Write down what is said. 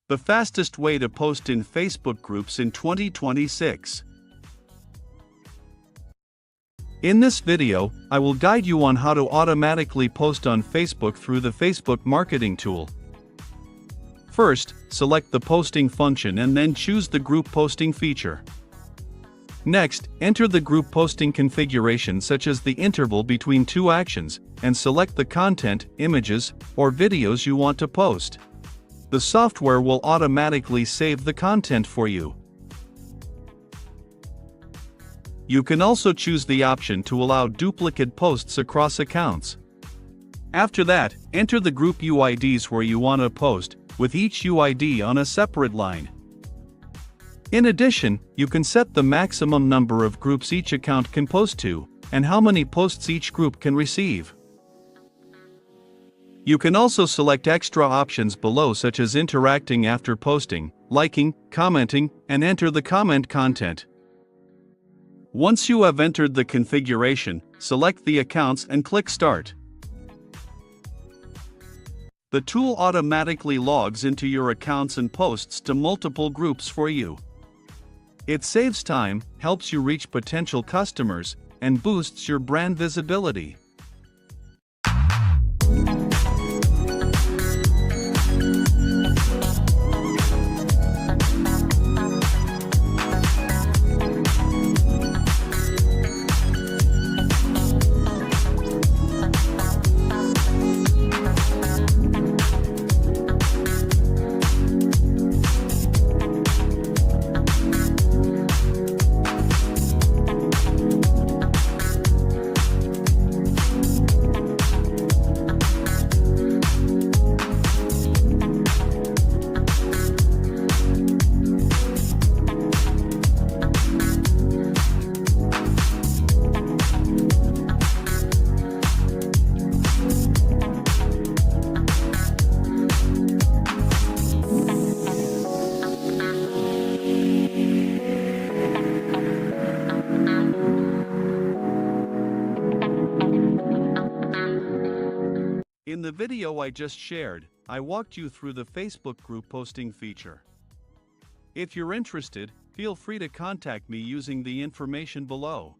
The fastest way to post in Facebook groups in 2026. In this video, I will guide you on how to automatically post on Facebook through the Facebook marketing tool. First, select the posting function and then choose the group posting feature. Next, enter the group posting configuration such as the interval between two actions, and select the content, images, or videos you want to post. The software will automatically save the content for you. You can also choose the option to allow duplicate posts across accounts. After that, enter the group UIDs where you want to post, with each UID on a separate line. In addition, you can set the maximum number of groups each account can post to, and how many posts each group can receive. You can also select extra options below such as interacting after posting, liking, commenting, and enter the comment content. Once you have entered the configuration, select the accounts and click Start. The tool automatically logs into your accounts and posts to multiple groups for you. It saves time, helps you reach potential customers, and boosts your brand visibility. In the video I just shared, I walked you through the Facebook group posting feature. If you're interested, feel free to contact me using the information below.